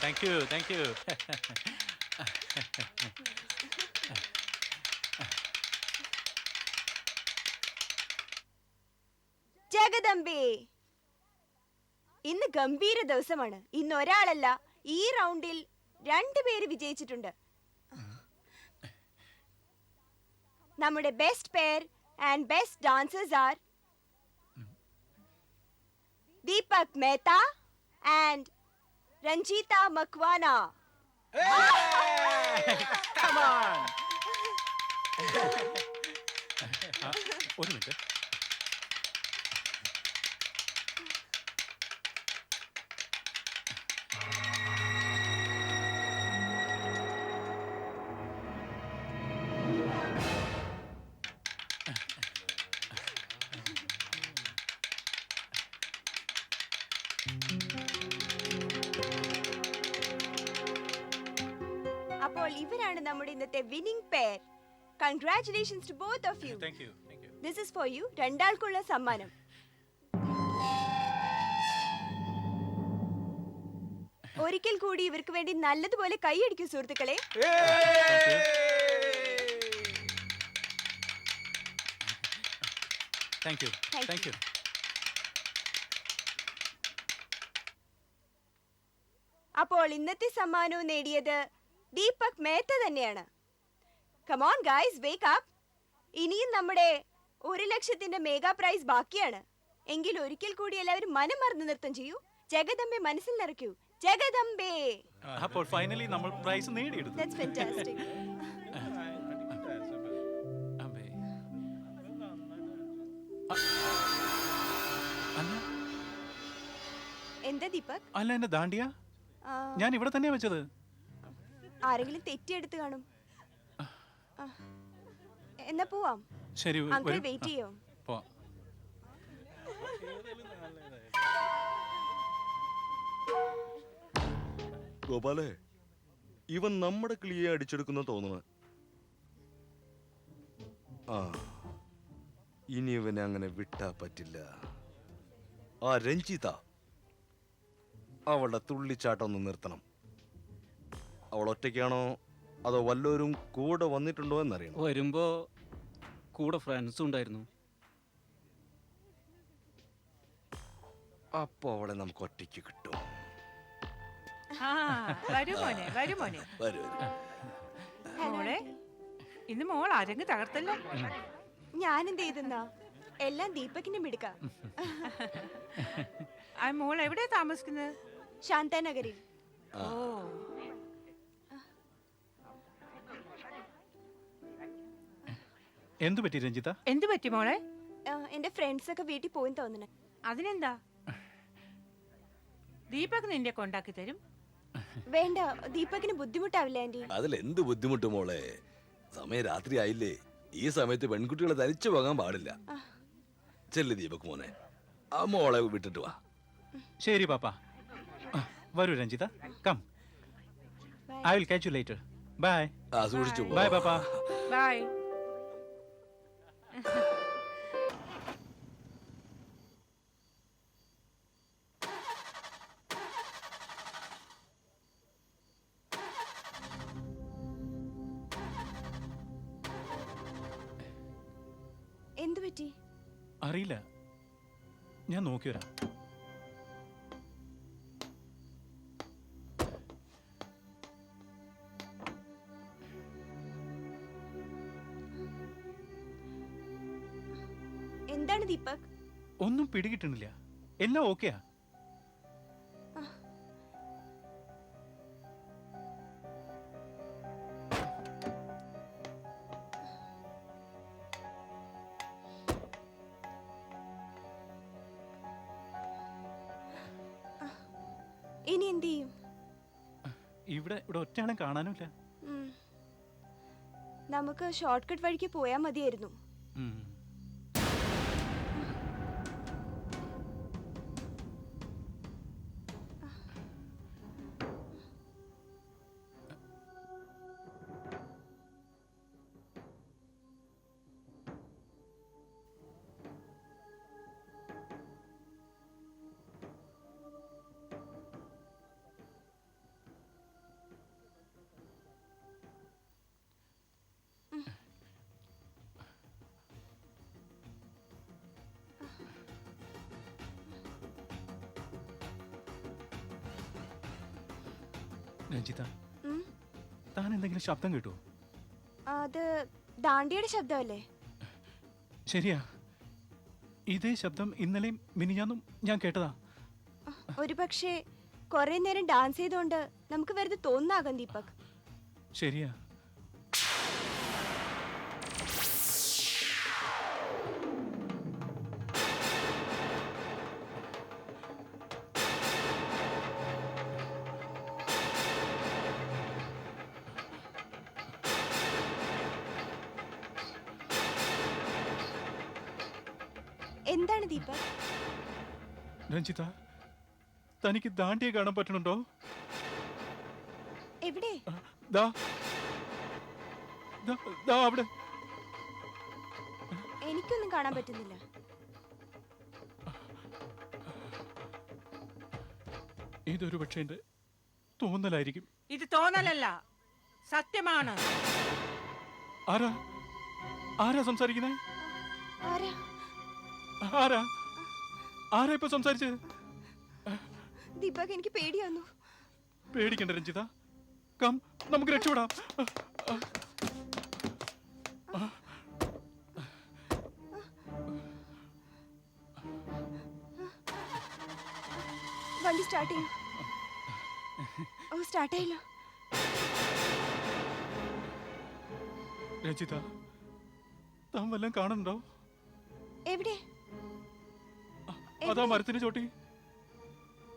Thank you thank you. ജഗദമ്പേ, ഇന്ന് ഗംഭീര ദിവസമാണ്. ഇന്ന് ഒരാളല്ല, ഈ റൗണ്ടിൽ 2 പേര് വിജയിച്ചിട്ടുണ്ട്. നമ്മുടെ best pair and best dancers are Deepak Mehta and Ranjitha Makwana. Come on. ഒരു മിനിറ്റ്. അപ്പോൾ ഇവരാണ് നമ്മുടെ ഇന്നത്തെ winning pair. Congratulations to both of you. Thank you thank you. This is for you. രണ്ടാൾക്കുള്ള സമ്മാനം. ഒരിക്കൽ കൂടി ഇവർക്ക് വേണ്ടി നല്ലതുപോലെ കൈയടിക്കൂ സുഹൃത്തുക്കളെ. Thank you thank you. അപ്പോൾ ഇന്നത്തെ സമ്മാനവും നേടിയത് ദീപക് മേത്ത തന്നെയാണ്. Come on guys, wake up. ഇനിയും നമ്മുടെ 1 ലക്ഷത്തിന്റെ മെഗാ പ്രൈസ് ബാക്കിയാണ്. എങ്കിൽ ഒരിക്കൽ കൂടി എല്ലാവരും മനം മറന്ന് നൃത്തം ചെയ്യൂ. ജഗദമ്പെ മനസ്സിൽ നിറയ്ക്കൂ. ജഗദമ്പേ. അപ്പോൾ ഫൈനലി നമ്മൾ പ്രൈസ് നേടിയെടുത്തു. That's fantastic. അമ്പേ. അല്ല എന്താ ദീപക്? അല്ല എന്നെ ദാണ്ടിയ ആ, ഞാൻ ഇവിടെ തന്നെയാ വെച്ചത്. ആരെങ്കിലും തെറ്റിയെടുത്ത് കാണും. ആ, എന്നാ പോവാം. ശരി അങ്കിൾ വരൂ. വെയിറ്റ് ചെയ്യോ? പോവാം. ഗോപാലേ, ഇവൻ നമ്മുടെ കിളിയെ അടിച്ചെടുക്കുന്ന തോന്നണ. ആ, ഇനി ഇവനെ അങ്ങനെ വിട്ടാ പറ്റില്ല. ആ രഞ്ജിത, അവളുടെ തുള്ളിച്ചാട്ടം ഒന്ന് നിർത്തണം. അവൾ ഒറ്റയ്ക്കാണോ അതോ വല്ലവരും കൂടെ വന്നിട്ടുണ്ടോ എന്നറിയണം. വരുമ്പോ കൂടെ ഫ്രണ്ട്സും ഉണ്ടായിരുന്നു. അപ്പൊ അവളെ നമുക്ക് ഒറ്റയ്ക്ക് കിട്ടും. വരൂ മോനെ, വരൂ മോനെ. വരൂ, വരൂ. മോളെ, ഇന്ന് മോൾ അരങ്ങ് തകർത്തല്ലോ. ഞാൻ എന്ത് ചെയ്തെന്നാ? എല്ലാം ദീപകിന്റെ മിടുക്ക. ആ മോൾ എവിടെയാ താമസിക്കുന്നത്? ശാന്താനഗറിൽ. ഓ, എന്തു പറ്റി രഞ്ജിത? എന്തു പറ്റി മോളെ? എന്റെ ഫ്രണ്ട്സ് ഒക്കെ വീട്ടിൽ പോയി തോന്നണേ. അതിനെന്താ, ദീപക് നിന്റെ കൊണ്ടാക്കി തരും. വേണ്ട, ദീപകിന് ബുദ്ധിമുട്ടാവില്ല ആന്റി. അതിലെന്ത് ബുദ്ധിമുട്ട് മോളെ? സമയം രാത്രി ആയില്ലേ? ഈ സമയത്ത് പെൺകുട്ടികളെ തനിച്ചു പോകാൻ പാടില്ല. ചെല്ലു ദീപക് മോനെ, ആ മോളെ വിട്ടിട്ട് വാ. ശരി പാപ്പ. വരൂ Ranjitha, come. I will catch you later. Bye. ആ, സൂക്ഷിച്ചു പോ. ബൈ പാപ്പ. ബൈ. എന്തു പറ്റി? അറിയില്ല, ഞാൻ നോക്കി വരാം. എന്താണ് ദീപക്? ഒന്നും പിടികിട്ടണില്ല. എല്ലാം ഓക്കെയാ. ഇനി എന്ത് ചെയ്യും? ഇവിടെ ഒറ്റയാളും കാണാനുമില്ല. ഉം. നമുക്ക് ഷോർട്ട് കട്ട് വഴിക്ക് പോയാൽ മതിയായിരുന്നു. ഉം. രഞ്ജിത ഉം, താൻ എന്തെങ്കിലും ശബ്ദം കേട്ടോ? അത് ദാണ്ടിയുടെ ശബ്ദമല്ലേ? ശരിയാ, ഇതേ ശബ്ദം ഇന്നലെയും മിനിഞ്ഞാന്നും ഞാൻ കേട്ടതാ. ഒരു പക്ഷേ കുറെ നേരം ഡാൻസ് ചെയ്തുകൊണ്ട് നമുക്ക് വെറുതെ തോന്നാകും ദീപക്. ശരിയാ. എന്താണ് ദീപക്? രഞ്ജിത, തനിക്ക് ദാണ്ടിയെ കാണാൻ പറ്റണുണ്ടോ? എവിടെ? ദാ ദാ, ദാ അവിടെ. എനിക്കൊന്നും കാണാൻ പറ്റുന്നില്ല. ഇതൊരു പക്ഷേ എന്റെ തോന്നലായിരിക്കും. ഇത് തോന്നലല്ല, സത്യമാണ്. ആരാ ആരാ സംസാരിക്കുന്നേ? ആരാ? ആരാ ആരാ ഇപ്പൊ സംസാരിച്ചത്? ദീപക്, എനിക്ക് പേടിയാന്നു. പേടിക്കണ്ട രഞ്ജിത, കം, നമുക്ക് രക്ഷപ്പെടാം. വണ്ടി സ്റ്റാർട്ട് ചെയ്യൂ. ഓ, സ്റ്റാർട്ട് ആയില്ല. രഞ്ജിത, താൻ വല്ലതും കാണുന്നുണ്ടോ? എവിടെ? അതാ മരത്തിന് ചോട്ടി.